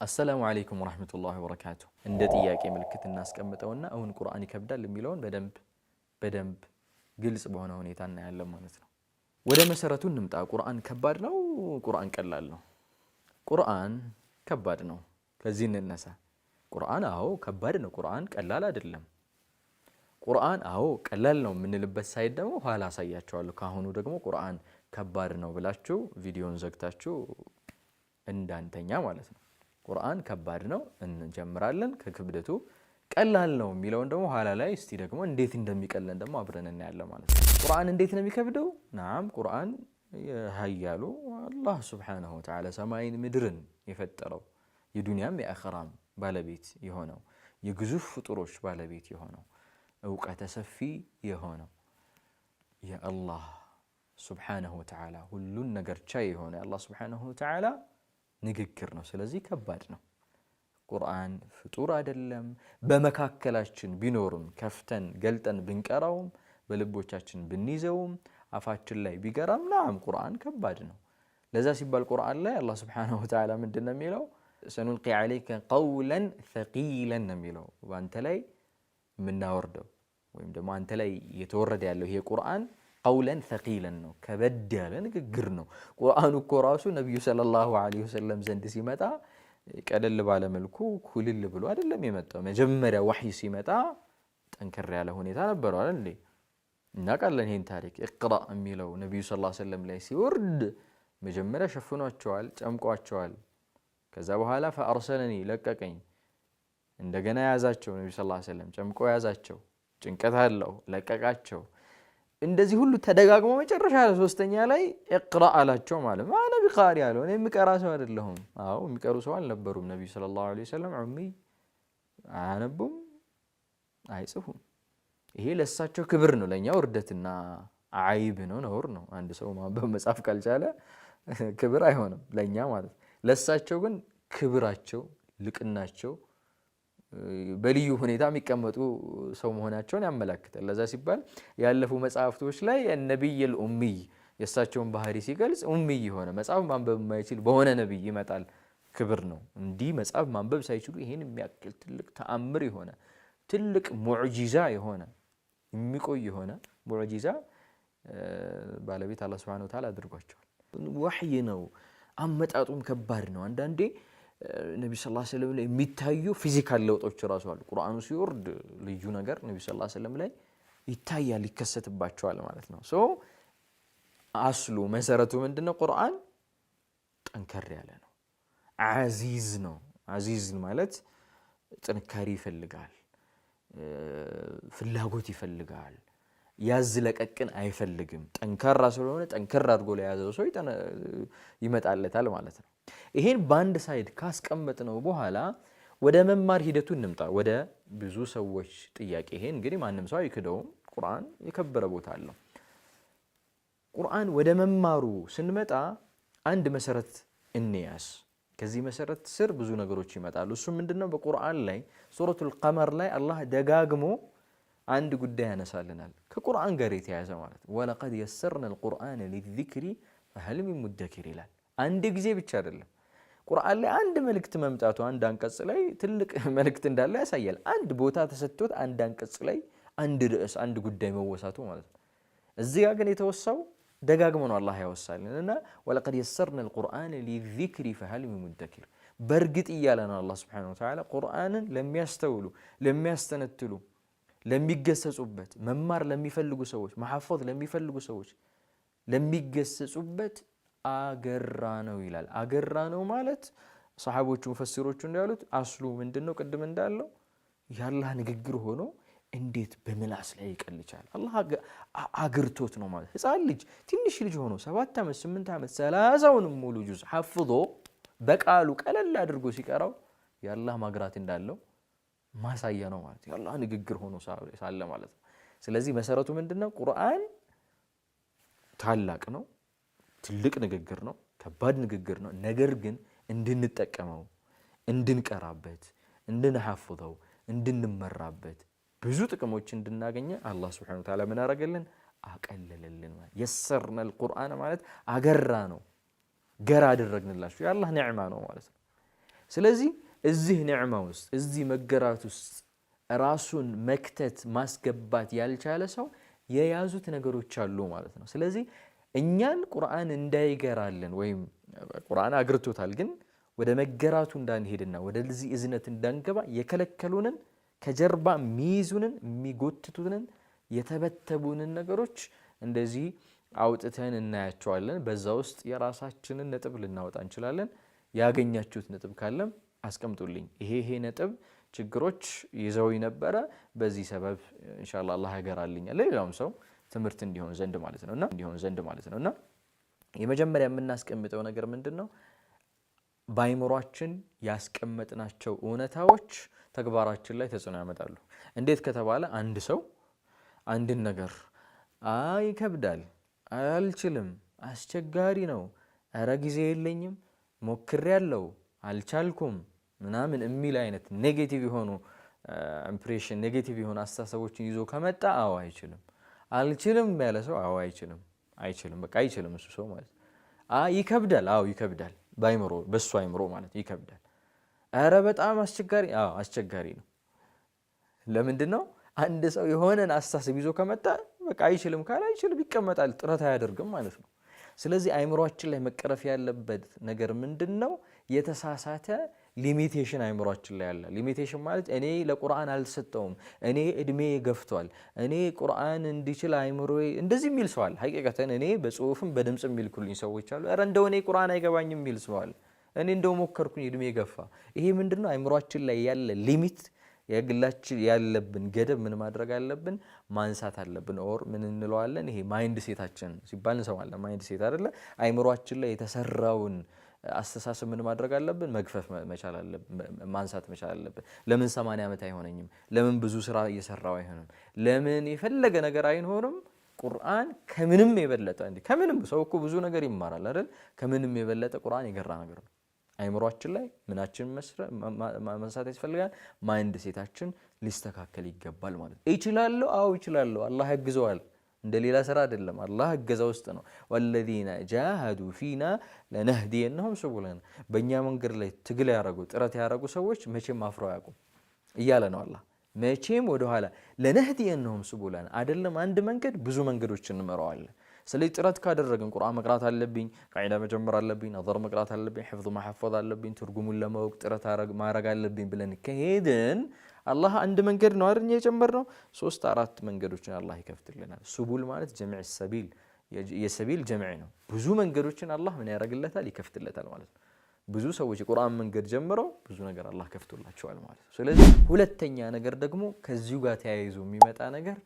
السلام عليكم ورحمة الله وبركاته. እንደ ጥያቄ ምልክት እናስቀምጠውና አሁን ቁርአን ይከብዳል የሚለውን በደንብ ግልጽ በሆነ ሁኔታ እናያለን ማለት ነው። ወደ መሰረቱ እንምጣ። ቁርአን ከባድ ነው? ቁርአን ቀላል ነው? ቁርአን ከባድ ነው። ከዚህ እንነሳ። ቁርአን አዎ ከባድ ነው። ቁርአን ቀላል አይደለም። ቁርአን አዎ ቀላል ነው የምንልበት ሳይድ ደግሞ ኋላ አሳያችኋለሁ። ካሁኑ ደግሞ ቁርአን ከባድ ነው ብላችሁ ቪዲዮን ዘግታችሁ እንዳንተኛ ማለት ነው። ቁርአን ከባድ ነው እንጀምራለን ከክብደቱ። ቀላል ነው የሚለውን ደግሞ ኋላ ላይ እስቲ ደግሞ እንዴት እንደሚቀለን ደግሞ አብረን እናያለን ማለት ነው። ቁርአን እንዴት ነው የሚከብደው? ናም ቁርአን ሀያሉ አላህ ሱብሓነሁ ወተዓላ ሰማይን ምድርን የፈጠረው የዱንያም የአኺራም ባለቤት የሆነው የግዙፍ ፍጡሮች ባለቤት የሆነው እውቀተ ሰፊ የሆነው የአላህ ሱብሓነሁ ወተዓላ ሁሉን ነገር ቻይ የሆነ የአላህ ሱብሓነሁ ወተዓላ ንግግር ነው። ስለዚህ ከባድ ነው። ቁርአን ፍጡር አይደለም። በመካከላችን ቢኖርም ከፍተን ገልጠን ብንቀራውም በልቦቻችን ብንይዘውም አፋችን ላይ ቢገራም ናም ቁርአን ከባድ ነው። ለዛ ሲባል ቁርአን ላይ አላህ ሱብሓነሁ ወተዓላ ምንድነው የሚለው? ሰኑልቂ ዐለይከ ቀውለን ሰቂለን ነው የሚለው። በአንተ ላይ የምናወርደው ወይም ደግሞ አንተ ላይ የተወረደ ያለው ይሄ ቁርአን ቀውለን ሰቂለን ነው፣ ከበድ ያለ ንግግር ነው። ቁርአኑ እኮ ራሱ ነቢዩ ሰለላሁ ዐለይሂ ወሰለም ዘንድ ሲመጣ ቀለል ባለ መልኩ ኩልል ብሎ አይደለም የመጣው። መጀመሪያ ወህይ ሲመጣ ጠንከር ያለ ሁኔታ ነበረው አይደል እንዴ? እናውቃለን ይሄን ታሪክ። እቅራ የሚለው ነቢዩ ሰለላሁ ዐለይሂ ወሰለም ላይ ሲወርድ መጀመሪያ ሸፍኗቸዋል፣ ጨምቋቸዋል። ከዛ በኋላ ፈአርሰለኒ ለቀቀኝ፣ እንደገና ያዛቸው። ነቢዩ ሰለላሁ ዐለይሂ ወሰለም ጨምቆ ያዛቸው፣ ጭንቀት አለው ለቀቃቸው። እንደዚህ ሁሉ ተደጋግሞ መጨረሻ ሶስተኛ ላይ እቅራ አላቸው ማለት ማነ ቢቃሪ አለው። እኔ የሚቀራ ሰው አይደለሁም። አዎ የሚቀሩ ሰው አልነበሩም። ነብዩ ሰለላሁ ዐለይሂ ወሰለም ኡሚ አያነቡም አይጽፉም። ይሄ ለሳቸው ክብር ነው፣ ለኛ ውርደትና አይብ ነው፣ ነውር ነው። አንድ ሰው ማንበብ መጻፍ ካልቻለ ክብር አይሆንም ለኛ ማለት። ለሳቸው ግን ክብራቸው ልቅናቸው በልዩ ሁኔታ የሚቀመጡ ሰው መሆናቸውን ያመለክታል። ለዛ ሲባል ያለፉ መጽሐፍቶች ላይ ነብዩል ኡሚ የእሳቸውን ባህሪ ሲገልጽ ኡሚ የሆነ መጽሐፍ ማንበብ የማይችል በሆነ ነብይ ይመጣል። ክብር ነው። እንዲህ መጽሐፍ ማንበብ ሳይችሉ ይሄን የሚያክል ትልቅ ተአምር የሆነ ትልቅ ሙዕጂዛ የሆነ የሚቆይ የሆነ ሙዕጂዛ ባለቤት አላህ ሱብሓነሁ ወተዓላ አድርጓቸዋል። ወህይ ነው፣ አመጣጡም ከባድ ነው። አንዳንዴ ነብዩ ሰለላሁ ዐለይሂ ወሰለም ላይ የሚታዩ ፊዚካል ለውጦች ራሱ አሉ። ቁርአኑ ሲወርድ ልዩ ነገር ነብዩ ሰለላሁ ዐለይሂ ወሰለም ላይ ይታያል፣ ይከሰትባቸዋል ማለት ነው። ሶ አስሉ መሰረቱ ምንድነው? ቁርአን ጠንከር ያለ ነው፣ አዚዝ ነው። አዚዝ ማለት ጥንካሬ ይፈልጋል፣ ፍላጎት ይፈልጋል፣ ያዝ ለቀቅን አይፈልግም። ጠንካራ ስለሆነ ጠንከር አድርጎ ለያዘው ሰው ይመጣለታል ማለት ነው። ይሄን በአንድ ሳይድ ካስቀመጥነው በኋላ ወደ መማር ሂደቱ እንምጣ። ወደ ብዙ ሰዎች ጥያቄ ይሄን እንግዲህ ማንም ሰው አይክደውም። ቁርአን የከበረ ቦታ አለው። ቁርአን ወደ መማሩ ስንመጣ አንድ መሰረት እንያዝ። ከዚህ መሰረት ስር ብዙ ነገሮች ይመጣሉ። እሱ ምንድነው? በቁርአን ላይ ሱረቱል ቀመር ላይ አላህ ደጋግሞ አንድ ጉዳይ ያነሳልናል ከቁርአን ጋር የተያያዘ ማለት ነው። ወለቀድ የሰርነል ቁርአነ ሊዚክሪ ፈሀል ሚን ሙደኪር ይላል። አንድ ጊዜ ብቻ አይደለም። ቁርአን ላይ አንድ መልእክት መምጣቱ አንድ አንቀጽ ላይ ትልቅ መልእክት እንዳለ ያሳያል። አንድ ቦታ ተሰጥቶት አንድ አንቀጽ ላይ አንድ ርዕስ አንድ ጉዳይ መወሳቱ ማለት ነው። እዚህ ጋር ግን የተወሳው ደጋግሞ ነው አላህ ያወሳልንና ወለቀድ የሰርነል ቁርአነ ሊዚክሪ ፈሀል ሚን ሙደኪር። በእርግጥ እያለ ነው አላህ ሱብሓነሁ ወተዓላ ቁርአንን ለሚያስተውሉ፣ ለሚያስተነትሉ፣ ለሚገሰጹበት፣ መማር ለሚፈልጉ ሰዎች፣ መሐፈዝ ለሚፈልጉ ሰዎች ለሚገሰጹበት አገራ ነው ይላል። አገራ ነው ማለት ሰሃቦቹ ሙፈሲሮቹ እንዳሉት አስሉ ምንድነው? ቅድም እንዳለው ያላህ ንግግር ሆኖ እንዴት በምላስ ላይ ይቀልቻል? አላህ አግርቶት ነው ማለት። ህፃን ልጅ ትንሽ ልጅ ሆኖ 7 ዓመት 8 ዓመት 30ውን ሙሉ ጁዝ ሐፍዞ በቃሉ ቀለል አድርጎ ሲቀራው ያላህ ማግራት እንዳለው ማሳያ ነው ማለት። ያላህ ንግግር ሆኖ ሳለ ማለት ነው። ስለዚህ መሰረቱ ምንድነው? ቁርአን ታላቅ ነው፣ ትልቅ ንግግር ነው፣ ከባድ ንግግር ነው። ነገር ግን እንድንጠቀመው፣ እንድንቀራበት፣ እንድንሐፍዘው፣ እንድንመራበት ብዙ ጥቅሞች እንድናገኘ አላህ ሱብሓነሁ ወተዓላ ምን አረገልን? አቀለለልን ማለት። የሰርነል ቁርአን ማለት አገራ ነው፣ ገራ አደረግንላችሁ። የአላህ ኒዕማ ነው ማለት ነው። ስለዚህ እዚህ ኒዕማ ውስጥ እዚህ መገራት ውስጥ ራሱን መክተት ማስገባት ያልቻለ ሰው የያዙት ነገሮች አሉ ማለት ነው። ስለዚህ እኛን ቁርአን እንዳይገራልን ወይም ቁርአን አግርቶታል ግን ወደ መገራቱ እንዳንሄድና ወደዚህ እዝነት እንዳንገባ የከለከሉንን ከጀርባ የሚይዙንን የሚጎትቱንን የተበተቡንን ነገሮች እንደዚህ አውጥተን እናያቸዋለን። በዛ ውስጥ የራሳችንን ነጥብ ልናወጣ እንችላለን። ያገኛችሁት ነጥብ ካለም አስቀምጡልኝ። ይሄ ነጥብ ችግሮች ይዘው ነበረ፣ በዚህ ሰበብ ኢንሻአላህ አላህ ያገራልኛል ለሌላውም ሰው ትምህርት እንዲሆን ዘንድ ማለት ነውና የመጀመሪያ የምናስቀምጠው ነገር ምንድነው? በአይምሯችን ያስቀመጥናቸው እውነታዎች ተግባራችን ላይ ተጽዕኖ ያመጣሉ። እንዴት ከተባለ አንድ ሰው አንድን ነገር ይከብዳል፣ አልችልም፣ አስቸጋሪ ነው፣ ኧረ ጊዜ የለኝም፣ ሞክሬያለሁ፣ አልቻልኩም ምናምን የሚል አይነት ኔጌቲቭ የሆኑ ኢምፕሬሽን ኔጌቲቭ የሆኑ አስተሳሰቦችን ይዞ ከመጣ አይችልም። አልችልም ያለ ሰው አይችልም፣ በቃ አይችልም እሱ ሰው ማለት ይከብዳል፣ ይከብዳል፣ በሱ አይምሮ ማለት ይከብዳል። ኧረ በጣም አስቸጋሪ ነው። ለምንድን ነው? አንድ ሰው የሆነን አስተሳሰብ ይዞ ከመጣ በቃ አይችልም ካለ አይችልም ይቀመጣል፣ ጥረት አያደርግም ማለት ነው። ስለዚህ አይምሯችን ላይ መቀረፍ ያለበት ነገር ምንድነው? የተሳሳተ ሊሚቴሽን አይምሯችን ላይ አለ። ሊሚቴሽን ማለት እኔ ለቁርአን አልሰጠውም፣ እኔ እድሜ ገፍቷል፣ እኔ ቁርአን እንዲችል አይምሮዬ እንደዚህ የሚል ሰው አለ። ሐቂቀተን እኔ በጽሁፍም በድምጽም የሚልኩልኝ ሰዎች አሉ። ኧረ እንደው እኔ ቁርአን አይገባኝም የሚል ሰው አለ። እኔ እንደው ሞከርኩኝ እድሜ ገፋ። ይሄ ምንድነው? አይምሯችን ላይ ያለ ሊሚት የግላችን ያለብን ገደብ ምን ማድረግ አለብን? ማንሳት አለብን። ኦር ምን እንለዋለን? ይሄ ማይንድ ሴታችን ሲባል እንሰማለን። ማይንድ ሴት አይደለ? አይምሯችን ላይ የተሰራውን አስተሳሰብ ምን ማድረግ አለብን? መግፈፍ መቻል አለብን፣ ማንሳት መቻል አለብን። ለምን 80 ዓመት አይሆነኝም? ለምን ብዙ ስራ እየሰራው አይሆንም? ለምን የፈለገ ነገር አይሆንም? ቁርአን ከምንም የበለጠ ከምንም ሰው እኮ ብዙ ነገር ይማራል አይደል? ከምንም የበለጠ ቁርአን የገራ ነገር ነው። አይምሯችን ላይ ምናችን ማንሳት ያስፈልጋል? ማይንድ ሴታችን ሊስተካከል ይገባል ማለት ነው። ይችላልው ይችላልው፣ አላህ ያግዘዋል። እንደ ሌላ ስራ አይደለም፣ አላህ እገዛ ውስጥ ነው። ወለዚነ ጃሃዱ ፊና ለነህዲየነሁም ሱቡለና፣ በእኛ መንገድ ላይ ትግል ያደረጉ ጥረት ያደረጉ ሰዎች መቼም አፍረው አያውቁም እያለ ነው አላህ። መቼም ወደኋላ ለነህዲየነሁም ሱቡለና አይደለም አንድ መንገድ ብዙ መንገዶችን እንመራዋለን። ስለዚህ ጥረት ካደረግን ቁርአን መቅራት አለብኝ፣ ቃዒዳ መጀመር አለብኝ፣ ነዘር መቅራት አለብኝ፣ ሒፍዝ ማሐፈዝ አለብኝ፣ ትርጉሙን ለማወቅ ጥረት ማድረግ አለብኝ ብለን ከሄድን አላህ አንድ መንገድ ነው አይደል የጀመርነው፣ 3-4 መንገዶችን አላህ ይከፍትልናል። ሱቡል ማለት ጀምዕ ሰቢል፣ የሰቢል ጀምዕ ነው። ብዙ መንገዶችን አላህ ምን ያደርግለታል? ይከፍትለታል ማለት ነው። ብዙ ሰዎች የቁርአን መንገድ ጀምረው ብዙ ነገር አላህ ከፍቶላቸዋል ማለት ነው። ስለዚህ ሁለተኛ ነገር ደግሞ ከዚሁ ጋር ተያይዞ የሚመጣ ነገር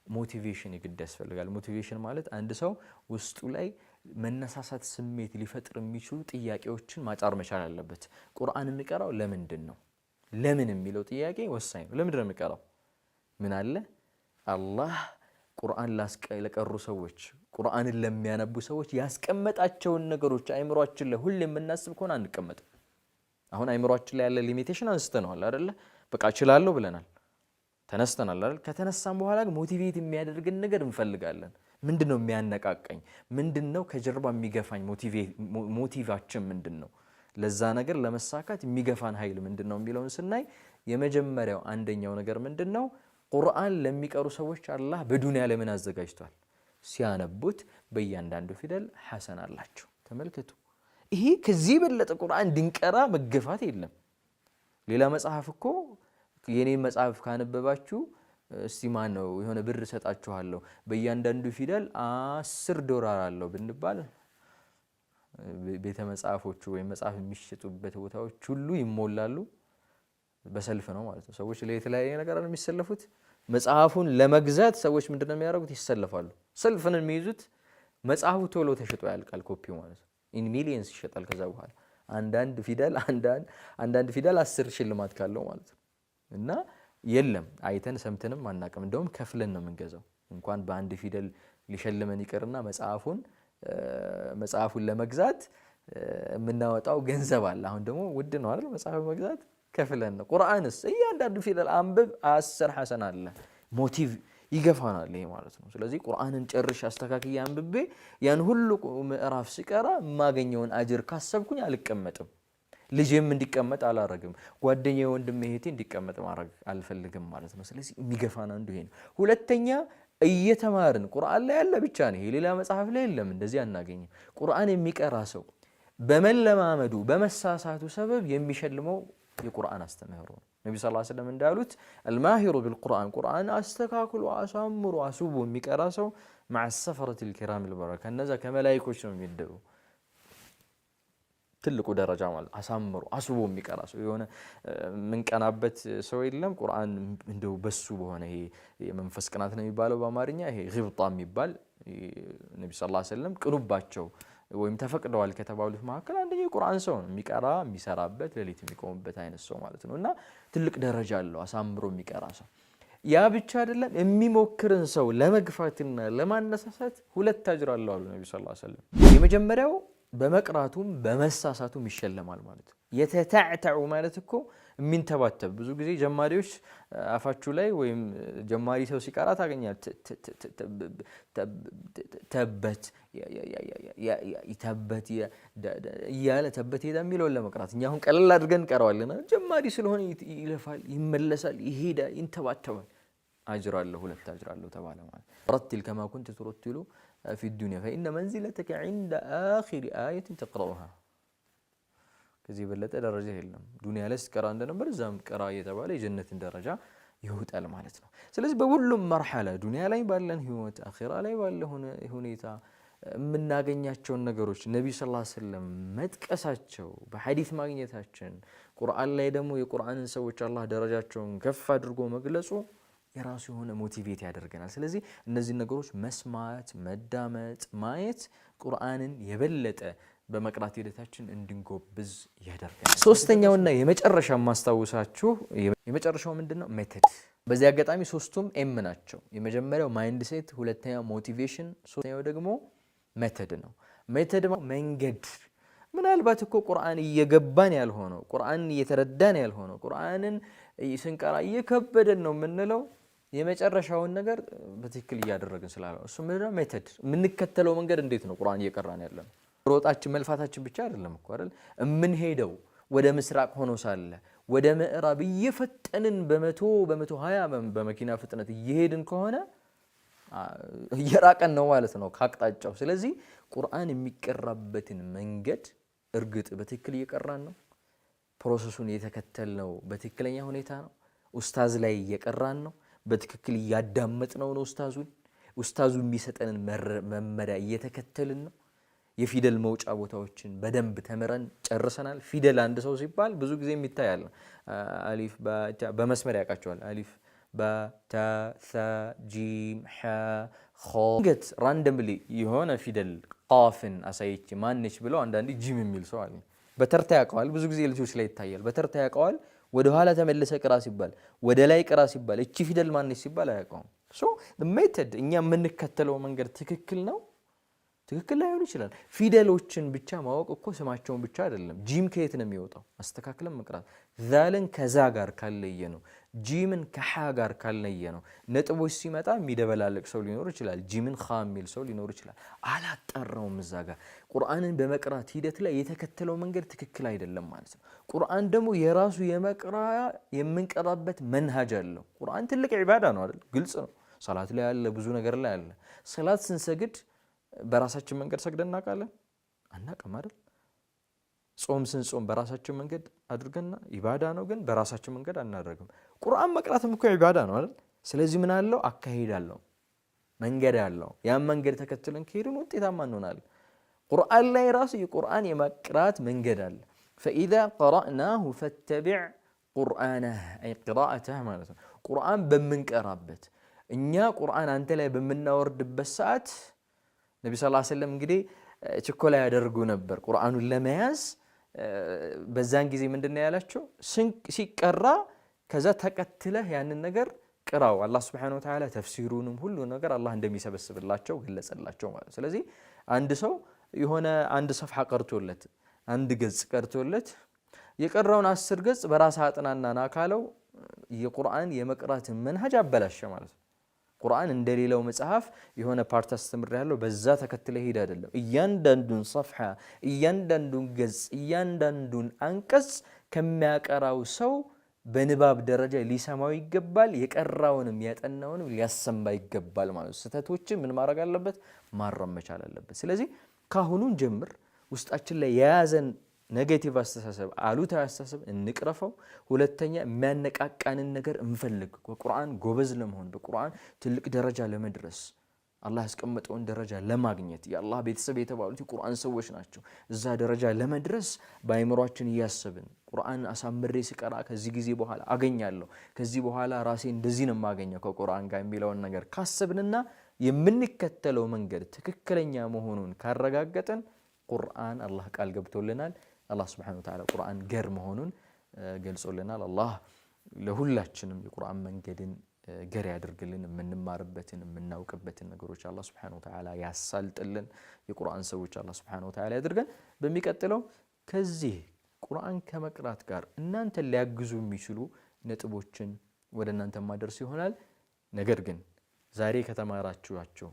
ሞቲቬሽን ይግድ ያስፈልጋል። ሞቲቬሽን ማለት አንድ ሰው ውስጡ ላይ መነሳሳት ስሜት ሊፈጥር የሚችሉ ጥያቄዎችን ማጫር መቻል አለበት። ቁርአን የሚቀራው ለምንድን ነው? ለምን የሚለው ጥያቄ ወሳኝ ነው። ለምንድን ነው የሚቀራው? ምን አለ አላህ ቁርአን ለቀሩ ሰዎች፣ ቁርአንን ለሚያነቡ ሰዎች ያስቀመጣቸውን ነገሮች አይምሯችን ላይ ሁሌ የምናስብ ከሆነ አንቀመጥም። አሁን አይምሯችን ላይ ያለ ሊሚቴሽን አንስተነዋል አይደለ? በቃ እችላለሁ ብለናል፣ ተነስተናል አይደል? ከተነሳን በኋላ ሞቲቬት የሚያደርግን ነገር እንፈልጋለን። ምንድነው የሚያነቃቀኝ? ምንድነው ከጀርባ የሚገፋኝ? ሞቲቫችን ምንድነው? ለዛ ነገር ለመሳካት የሚገፋን ኃይል ምንድነው የሚለውን ስናይ የመጀመሪያው አንደኛው ነገር ምንድነው? ቁርአን ለሚቀሩ ሰዎች አላህ በዱንያ ላይ ምን አዘጋጅቷል? ሲያነቡት በእያንዳንዱ ፊደል ሐሰን አላቸው። ተመልከቱ። ይሄ ከዚህ በለጠ ቁርአን ድንቀራ መገፋት የለም። ሌላ መጽሐፍ እኮ የኔ መጽሐፍ ካነበባችሁ እስቲ ማን ነው የሆነ ብር ሰጣችኋለሁ በእያንዳንዱ ፊደል $10 አለው ብንባል ቤተ መጽሐፎቹ ወይ መጽሐፍ የሚሸጡበት ቦታዎች ሁሉ ይሞላሉ። በሰልፍ ነው ማለት ነው። ሰዎች ለየተለያየ ነገር ነው የሚሰለፉት። መጽሐፉን ለመግዛት ሰዎች ምንድነው የሚያደርጉት? ይሰለፋሉ። ሰልፍን የሚይዙት መጽሐፉ ቶሎ ተሽጦ ያልቃል፣ ኮፒው ማለት ነው። ኢን ሚሊየንስ ይሸጣል። ከዛ በኋላ አንዳንድ ፊደል 10 ሽልማት ካለው ማለት ነው። እና የለም አይተን ሰምተንም አናውቅም። እንደውም ከፍለን ነው የምንገዛው። እንኳን በአንድ ፊደል ሊሸልመን ይቀርና መጽሐፉን ለመግዛት የምናወጣው ገንዘብ አለ። አሁን ደግሞ ውድ ነው አይደል መጽሐፍ መግዛት፣ ከፍለን ነው። ቁርአንስ እያንዳንዱ ፊደል አንብብ 10 ሐሰን አለ። ሞቲቭ ይገፋናል ይሄ ማለት ነው። ስለዚህ ቁርአንን ጨርሼ አስተካክዬ አንብቤ ያን ሁሉ ምዕራፍ ሲቀራ የማገኘውን አጅር ካሰብኩኝ አልቀመጥም። ልጄም እንዲቀመጥ አላረግም፣ ጓደኛዬ ወንድሜ እህቴ እንዲቀመጥ ማድረግ አልፈልግም ማለት ነው። ስለዚህ የሚገፋን አንዱ ይሄ ነው። ሁለተኛ እየተማርን ቁርአን ላይ ያለ ብቻ ነው፣ ሌላ መጽሐፍ ላይ የለም፣ እንደዚህ አናገኝም። ቁርአን የሚቀራ ሰው በመለማመዱ በመሳሳቱ ሰበብ የሚሸልመው የቁርአን አስተምህሮ ነው። ነቢ ሰለላሁ ዐለይሂ ወሰለም እንዳሉት አልማሂሩ ቢልቁርአን ቁርአን አስተካክሎ አሳምሮ አስቦ የሚቀራ ሰው መዐ ሰፈረቲል ኪራሚል በረራ ከነዛ ከመላኢኮች ነው የሚመደበው። ትልቁ ደረጃ ማለት አሳምሮ አስቦ የሚቀራ ሰው የሆነ ምንቀናበት ሰው የለም። ቁርአን እንደው በሱ በሆነ ይሄ የመንፈስ ቅናት ነው የሚባለው በአማርኛ ይሄ ግብጣ የሚባል ነቢ ሰለላሁ ዐለይሂ ወሰለም ቅኑባቸው ወይም ተፈቅደዋል ከተባሉት መካከል አንደኛው የቁርአን ሰው ነው። የሚቀራ የሚሰራበት ሌሊት የሚቆምበት አይነት ሰው ማለት ነው። እና ትልቅ ደረጃ አለው አሳምሮ የሚቀራ ሰው። ያ ብቻ አይደለም፣ የሚሞክርን ሰው ለመግፋትና ለማነሳሳት ሁለት አጅር አለው አሉ ነቢ ሰለላሁ ዐለይሂ ወሰለም። የመጀመሪያው በመቅራቱም በመሳሳቱም ይሸለማል ማለት ነው። የተታዕተዑ ማለት እኮ የሚንተባተብ ብዙ ጊዜ ጀማሪዎች አፋችሁ ላይ ወይም ጀማሪ ሰው ሲቀራ ታገኛል። ተበት ተበት እያለ ተበት ሄዳ የሚለውን ለመቅራት እኛ አሁን ቀለል አድርገን እንቀረዋለን። ጀማሪ ስለሆነ ይለፋል፣ ይመለሳል፣ ይሄዳል፣ ይንተባተባል። አጅር አለው፣ ሁለት አጅር አለው ተባለ ማለት ረቲል ከማ ኩንተ ትረቲሉ ፊ ዱንያ ፈኢነ መንዚለተከ ዒንደ አኺሪ አየትን ተቅረኡሃ። ከዚህ የበለጠ ደረጃ የለም። ዱንያ ላይ ስትቀራ እንደነበር እዛም ቀራ እየተባለ የጀነትን ደረጃ ይወጣል ማለት ነው። ስለዚህ በሁሉም መርሐላ ዱንያ ላይ ባለን ህይወት፣ አኺራ ላይ ባለ ሁኔታ የምናገኛቸውን ነገሮች ነቢዩ ሰለላሁ ዐለይሂ ወሰለም መጥቀሳቸው፣ በሐዲስ ማግኘታችን፣ ቁርአን ላይ ደግሞ የቁርአንን ሰዎች አላህ ደረጃቸውን ከፍ አድርጎ መግለጹ የራሱ የሆነ ሞቲቬት ያደርገናል። ስለዚህ እነዚህ ነገሮች መስማት፣ መዳመጥ፣ ማየት ቁርአንን የበለጠ በመቅራት ሂደታችን እንድንጎብዝ ያደርገናል። ሶስተኛውና የመጨረሻ ማስታወሳችሁ የመጨረሻው ምንድነው? ሜተድ። በዚህ አጋጣሚ ሶስቱም ኤም ናቸው። የመጀመሪያው ማይንድ ሴት፣ ሁለተኛው ሞቲቬሽን፣ ሶስተኛው ደግሞ ሜተድ ነው። ሜተድ መንገድ። ምናልባት እኮ ቁርአን እየገባን ያልሆነው ቁርአን እየተረዳን ያልሆነው ቁርአንን ስንቀራ እየከበደን ነው የምንለው የመጨረሻውን ነገር በትክክል እያደረግን ስላለው እሱ ምንድነው? ሜተድ። የምንከተለው መንገድ እንዴት ነው? ቁርአን እየቀራን ያለነው ሮጣችን መልፋታችን ብቻ አይደለም እኮ አይደል? እምንሄደው ወደ ምስራቅ ሆኖ ሳለ ወደ ምዕራብ እየፈጠንን በ120 በመኪና ፍጥነት እየሄድን ከሆነ እየራቀን ነው ማለት ነው ከአቅጣጫው። ስለዚህ ቁርአን የሚቀራበትን መንገድ እርግጥ በትክክል እየቀራን ነው፣ ፕሮሰሱን እየተከተልነው በትክክለኛ ሁኔታ ነው፣ ኡስታዝ ላይ እየቀራን ነው፣ በትክክል እያዳመጥነው ነው፣ ኡስታዙ የሚሰጠንን መመሪያ እየተከተልን ነው። የፊደል መውጫ ቦታዎችን በደንብ ተምረን ጨርሰናል። ፊደል አንድ ሰው ሲባል ብዙ ጊዜ የሚታያል አሊፍ በመስመር ያውቃቸዋል። አሊፍ በታ ሳ ጂም ሐ ኸ ገት ራንደምሊ የሆነ ፊደል ቃፍን አሳይቼ ማነች ብለው አንዳንዴ ጂም የሚል ሰው አለ። በተርታ ያውቀዋል። ብዙ ጊዜ ልጆች ላይ ይታያል። በተርታ ያውቀዋል። ወደ ኋላ ተመለሰ ቅራ ሲባል፣ ወደ ላይ ቅራ ሲባል እቺ ፊደል ማነች ሲባል አያውቀውም። ሶ ሜተድ እኛ የምንከተለው መንገድ ትክክል ነው፣ ትክክል ላይሆን ይችላል። ፊደሎችን ብቻ ማወቅ እኮ ስማቸውን ብቻ አይደለም። ጂም ከየት ነው የሚወጣው? አስተካክለን መቅራት። ዛልን ከዛ ጋር ካለየ ነው፣ ጂምን ከሓ ጋር ካልለየ ነው። ነጥቦች ሲመጣ የሚደበላለቅ ሰው ሊኖር ይችላል። ጂምን ኻ የሚል ሰው ሊኖር ይችላል። አላጠራውም እዛ ጋር። ቁርአንን በመቅራት ሂደት ላይ የተከተለው መንገድ ትክክል አይደለም ማለት ነው። ቁርአን ደግሞ የራሱ የምንቀራበት መንሃጅ አለው። ቁርአን ትልቅ ዒባዳ ነው አይደል? ግልጽ ነው። ሰላት ላይ አለ፣ ብዙ ነገር ላይ አለ። ሰላት ስንሰግድ በራሳችን መንገድ ሰግደን እናውቃለን? አናውቅም አይደል? ጾም ስንጾም በራሳችን መንገድ አድርገና ኢባዳ ነው፣ ግን በራሳችን መንገድ አናደርግም። ቁርአን መቅራትም እኮ ኢባዳ ነው አይደል? ስለዚህ ምን አለው? አካሄድ አለው፣ መንገድ አለው። ያን መንገድ ተከትለን ከሄድን ውጤታማ እንሆናለን። ቁርአን ላይ ራሱ የቁርአን የመቅራት መንገድ አለ። ፈኢዛ ቀረእናሁ ፈተቢዕ ቁርአነህ አይ ቂራአተህ ማለት ነው። ቁርአን በምንቀራበት እኛ ቁርአን አንተ ላይ በምናወርድበት ሰዓት ነቢ ሰለላሁ ዐለይሂ ወሰለም እንግዲህ ችኮላ ያደርጉ ነበር ቁርአኑን ለመያዝ። በዛን ጊዜ ምንድነው ያላቸው? ሲቀራ ከዛ ተከትለህ ያንን ነገር ቅራው። አላህ ሱብሓነሁ ወተዓላ ተፍሲሩንም ሁሉ ነገር አላህ እንደሚሰበስብላቸው ገለጸላቸው ማለት። ስለዚህ አንድ ሰው የሆነ አንድ ሰፍሐ ቀርቶለት አንድ ገጽ ቀርቶለት የቀራውን 10 ገጽ በራስ አጥናና ና ካለው የቁርአን የመቅራትን መንሃጅ አበላሸ ማለት ነው። ቁርአን እንደሌላው መጽሐፍ የሆነ ፓርት አስተምሬያለሁ በዛ ተከትለ ሄድ አይደለም። እያንዳንዱን ሰፍሐ፣ እያንዳንዱን ገጽ፣ እያንዳንዱን አንቀጽ ከሚያቀራው ሰው በንባብ ደረጃ ሊሰማው ይገባል። የቀራውንም ያጠናውንም ሊያሰማ ይገባል ማለት ነው። ስህተቶችን ምን ማድረግ አለበት? ማረም መቻል አለበት። ስለዚህ ካሁኑን ጀምር ውስጣችን ላይ የያዘን ኔጌቲቭ አስተሳሰብ፣ አሉታዊ አስተሳሰብ እንቅረፈው። ሁለተኛ የሚያነቃቃንን ነገር እንፈልግ። በቁርአን ጎበዝ ለመሆን በቁርአን ትልቅ ደረጃ ለመድረስ አላህ ያስቀመጠውን ደረጃ ለማግኘት የአላህ ቤተሰብ የተባሉት የቁርአን ሰዎች ናቸው። እዛ ደረጃ ለመድረስ በአይምሯችን እያሰብን ቁርአን አሳምሬ ስቀራ ከዚህ ጊዜ በኋላ አገኛለሁ፣ ከዚህ በኋላ ራሴ እንደዚህ ነው የማገኘው ከቁርአን ጋር የሚለውን ነገር ካሰብንና የምንከተለው መንገድ ትክክለኛ መሆኑን ካረጋገጠን ቁርአን አላህ ቃል ገብቶልናል። አላህ ሱብሓነሁ ወተዓላ ቁርአን ገር መሆኑን ገልጾልናል። አላህ ለሁላችንም የቁርአን መንገድን ገር ያድርግልን። የምንማርበትን የምናውቅበትን ነገሮች አላህ ሱብሓነሁ ወተዓላ ያሳልጥልን። የቁርአን ሰዎች አላህ ሱብሓነሁ ወተዓላ ያድርገን። በሚቀጥለው ከዚህ ቁርአን ከመቅራት ጋር እናንተ ሊያግዙ የሚችሉ ነጥቦችን ወደ እናንተ ማድረስ ይሆናል። ነገር ግን ዛሬ ከተማራችኋቸው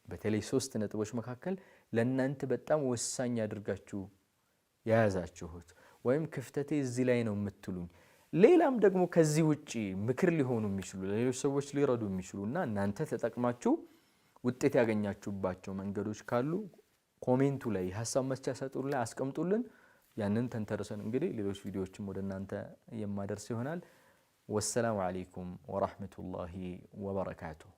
በተለይ 3 ነጥቦች መካከል ለእናንተ በጣም ወሳኝ አድርጋችሁ የያዛችሁት ወይም ክፍተቴ እዚህ ላይ ነው የምትሉኝ ሌላም ደግሞ ከዚህ ውጪ ምክር ሊሆኑ የሚችሉ ለሌሎች ሰዎች ሊረዱ የሚችሉና እናንተ ተጠቅማችሁ ውጤት ያገኛችሁባቸው መንገዶች ካሉ ኮሜንቱ ላይ ሐሳብ መስጫ ሳጥኑ ላይ አስቀምጡልን። ያንን ተንተርሰን እንግዲህ ሌሎች ቪዲዮዎችም ወደ እናንተ የማደርስ ይሆናል። ወሰላሙ አለይኩም ወራህመቱላሂ ወበረካቱሁ።